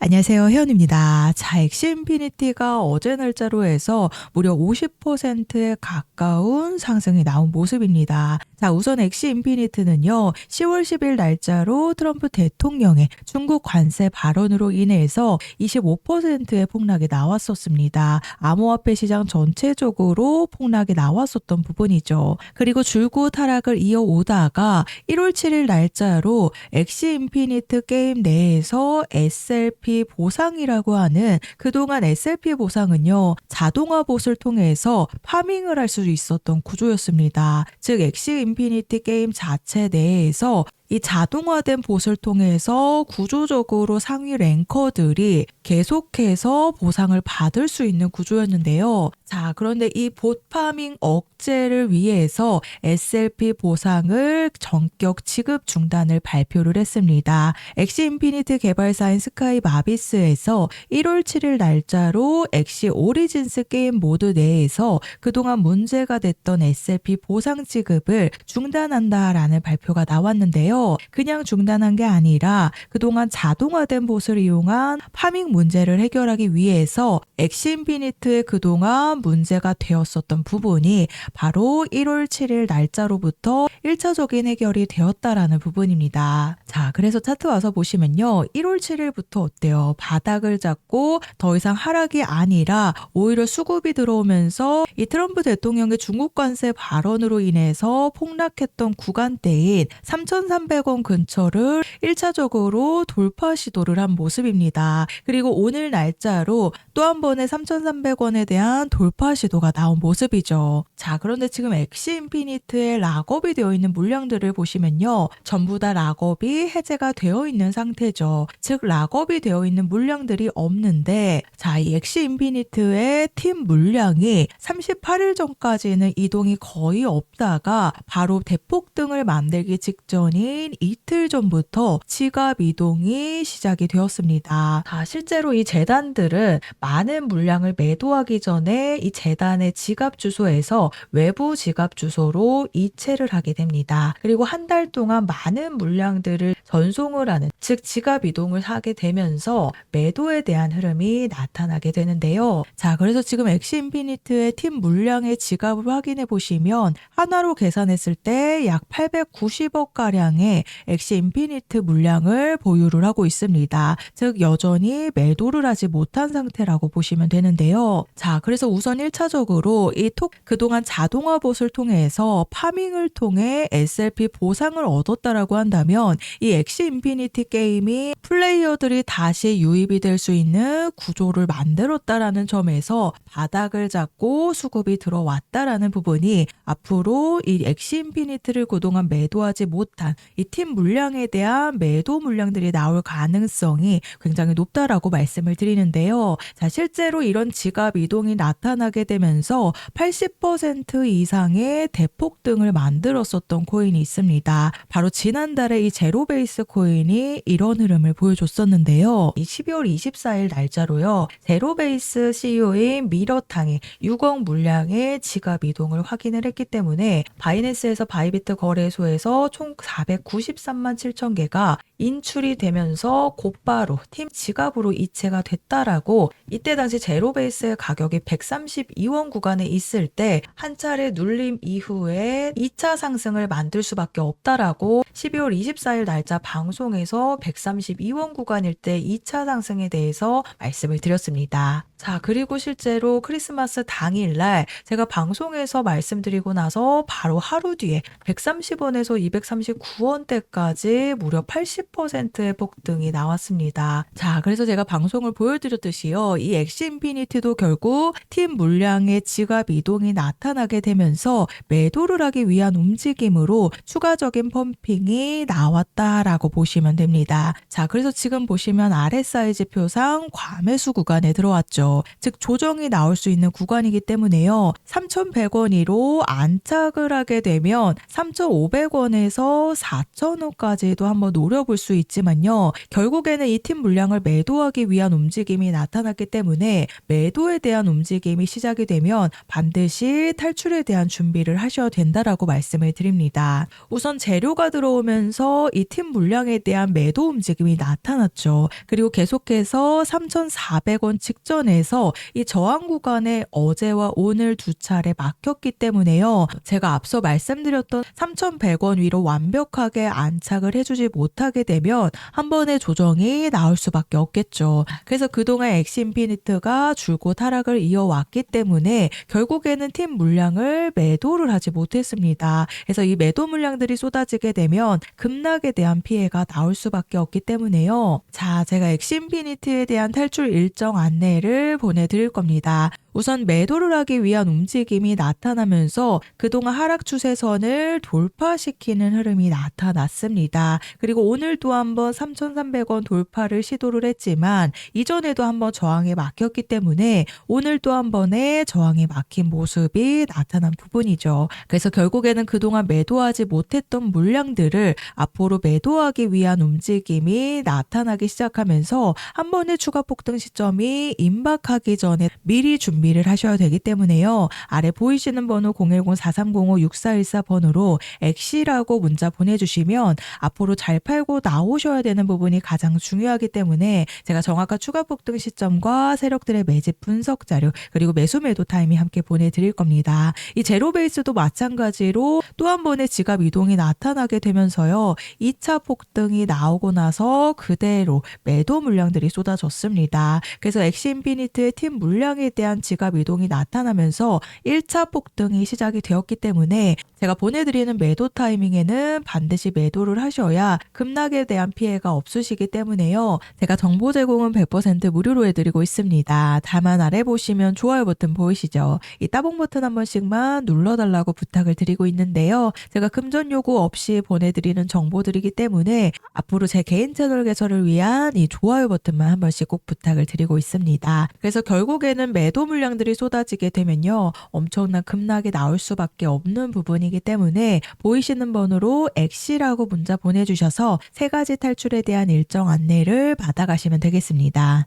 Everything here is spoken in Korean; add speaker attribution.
Speaker 1: 안녕하세요. 혜연입니다. 자, 엑시인피니티가 어제 날짜로 해서 무려 50%에 가까운 상승이 나온 모습입니다. 자, 우선 엑시인피니티는요, 10월 10일 날짜로 트럼프 대통령의 중국 관세 발언으로 인해서 25%의 폭락이 나왔었습니다. 암호화폐 시장 전체적으로 폭락이 나왔었던 부분이죠. 그리고 줄곧 하락을 이어오다가 1월 7일 날짜로 엑시인피니티 게임 내에서 SLP 보상이라고 하는 그동안 SLP 보상은요, 자동화 봇을 통해서 파밍을 할 수 있었던 구조였습니다. 즉 엑시인피니티 게임 자체 내에서 이 자동화된 봇을 통해서 구조적으로 상위 랭커들이 계속해서 보상을 받을 수 있는 구조였는데요. 자, 그런데 이 봇 파밍 억제를 위해서 SLP 보상을 전격 지급 중단을 발표를 했습니다. 엑시인피니티 개발사인 스카이 마비스에서 1월 7일 날짜로 엑시 오리진스 게임 모드 내에서 그동안 문제가 됐던 SLP 보상 지급을 중단한다라는 발표가 나왔는데요. 그냥 중단한 게 아니라 그동안 자동화된 봇을 이용한 파밍 문제를 해결하기 위해서 엑시인피니트의 그동안 문제가 되었었던 부분이 바로 1월 7일 날짜로부터 1차적인 해결이 되었다라는 부분입니다. 자, 그래서 차트 와서 보시면요. 1월 7일부터 어때요? 바닥을 잡고 더 이상 하락이 아니라 오히려 수급이 들어오면서 이 트럼프 대통령의 중국 관세 발언으로 인해서 폭락했던 구간대인 3,300원 근처를 1차적으로 돌파 시도를 한 모습입니다. 그리고 오늘 날짜로 또 한 번의 3,300원에 대한 돌파 시도가 나온 모습이죠. 자, 그런데 지금 엑시인피니트에 락업이 되어 있는 물량들을 보시면요. 전부 다 락업이 해제가 되어 있는 상태죠. 즉 락업이 되어 있는 물량들이 없는데, 자, 이 엑시인피니트의 팀 물량이 38일 전까지는 이동이 거의 없다가 바로 대폭등을 만들기 직전인 이틀 전부터 지갑 이동이 시작이 되었습니다. 자, 실제로 이 재단들은 많은 물량을 매도하기 전에 이 재단의 지갑 주소에서 외부 지갑 주소로 이체를 하게 됩니다. 그리고 한 달 동안 많은 물량들을 전송을 하는, 즉 지갑 이동을 하게 되면서 매도에 대한 흐름이 나타나게 되는데요. 자, 그래서 지금 엑시인피니트의 팀 물량의 지갑을 확인해 보시면 하나로 계산했을 때 약 890억 가량의 엑시인피니트 물량을 보유를 하고 있습니다. 즉 여전히 매도를 하지 못한 상태라고 보시면 되는데요. 자, 그래서 우선 1차적으로 그동안 자동화 봇을 통해서 파밍을 통해 SLP 보상을 얻었다라고 한다면 이 엑시인피니티 게임이 플레이어들이 다시 유입이 될 수 있는 구조를 만들었다라는 점에서 바닥을 잡고 수급이 들어왔다라는 부분이 앞으로 이 엑시인피니티를 그동안 매도하지 못한 이 팀 물량에 대한 매도 물량들이 나올 가능성이 굉장히 높다라고 말씀을 드리는데요. 자, 실제로 이런 지갑 이동이 나타나게 되면서 80% 이상의 대폭등을 만들었었던 코인이 있습니다. 바로 지난달에 이 제로베이스 코인이 이런 흐름을 보여줬었는데요. 이 12월 24일 날짜로요. 제로베이스 CEO인 미러탕이 6억 물량의 지갑 이동을 확인을 했기 때문에 바이낸스에서 바이비트 거래소에서 총 493만 7천 개가 인출이 되면서 곧바로 팀 지갑으로 이체가 됐다라고, 이때 당시 제로베이스의 가격이 132원 구간에 있을 때 한 차례 눌림 이후에 2차 상승을 만들 수밖에 없다라고 12월 24일 날짜 방송에서 132원 구간일 때 2차 상승에 대해서 말씀을 드렸습니다. 자, 그리고 실제로 크리스마스 당일날 제가 방송에서 말씀드리고 나서 바로 하루 뒤에 130원에서 239원대까지 무려 80%의 폭등이 나왔습니다. 자, 그래서 제가 방송을 보여드렸듯이요. 이 엑시인피니티도 결국 팀 물량의 지갑 이동이 나타나게 되면서 매도를 하기 위한 움직임으로 추가적인 펌핑이 나왔다라고 보시면 됩니다. 자, 그래서 지금 보시면 RSI 지표상 과매수 구간에 들어왔죠. 즉 조정이 나올 수 있는 구간이기 때문에요. 3,100원으로 안착을 하게 되면 3,500원에서 4,000원까지도 한번 노려볼 수 있지만요. 결국에는 이 팀 물량을 매도하기 위한 움직임이 나타났기 때문에 매도에 대한 움직임이 시작이 되면 반드시 탈출에 대한 준비를 하셔야 된다라고 말씀을 드립니다. 우선 재료가 들어오면서 이 팀 물량에 대한 매도 움직임이 나타났죠. 그리고 계속해서 3,400원 직전에서 이 저항 구간에 어제와 오늘 두 차례 막혔기 때문에요. 제가 앞서 말씀드렸던 3,100원 위로 완벽하게 안착을 해주지 못하게 되면 한 번의 조정이 나올 수밖에 없겠죠. 그래서 그동안 엑스인피니트가 줄곧 하락을 이어왔기 때문에 결국에는 팀 물량을 매도를 하지 못했습니다. 그래서 이 매도 물량들이 쏟아지게 되면 급락에 대한 피해가 나올 수밖에 없기 때문에요. 자, 제가 엑스인피니트에 대한 탈출 일정 안내를 보내드릴 겁니다. 우선 매도를 하기 위한 움직임이 나타나면서 그동안 하락 추세선을 돌파시키는 흐름이 나타났습니다. 그리고 오늘 또 한번 3,300원 돌파를 시도를 했지만 이전에도 한번 저항에 막혔기 때문에 오늘 또 한 번의 저항에 막힌 모습이 나타난 부분이죠. 그래서 결국에는 그동안 매도하지 못했던 물량들을 앞으로 매도하기 위한 움직임이 나타나기 시작하면서 한 번의 추가 폭등 시점이 임박하기 전에 미리 준비를 하셔야 되기 때문에요. 아래 보이시는 번호 010-4305-6414 번호로 엑시라고 문자 보내주시면 앞으로 잘 팔고 나오셔야 되는 부분이 가장 중요하기 때문에 제가 정확한 추가 폭등 시점과 세력들의 매집 분석 자료 그리고 매수 매도 타이밍 함께 보내드릴 겁니다. 이 제로 베이스도 마찬가지로 또 한 번의 지갑 이동이 나타나게 되면서요. 2차 폭등이 나오고 나서 그대로 매도 물량들이 쏟아졌습니다. 그래서 엑스인피니트의 팀 물량에 대한 지갑 이동이 나타나면서 1차 폭등이 시작이 되었기 때문에 제가 보내드리는 매도 타이밍에는 반드시 매도를 하셔야 급락에 대한 피해가 없으시기 때문에요. 제가 정보 제공은 100% 무료로 해드리고 있습니다. 다만 아래 보시면 좋아요 버튼 보이시죠? 이 따봉 버튼 한 번씩만 눌러달라고 부탁을 드리고 있는데요. 제가 금전 요구 없이 보내드리는 정보들이기 때문에 앞으로 제 개인 채널 개설을 위한 이 좋아요 버튼만 한 번씩 꼭 부탁을 드리고 있습니다. 그래서 결국에는 매도 물량들이 쏟아지게 되면요. 엄청난 급락이 나올 수밖에 없는 부분이기 때문에 보이시는 번호로 엑시라고 문자 보내주셔서 세 가지 탈출에 대한 일정 안내를 받아가시면 되겠습니다.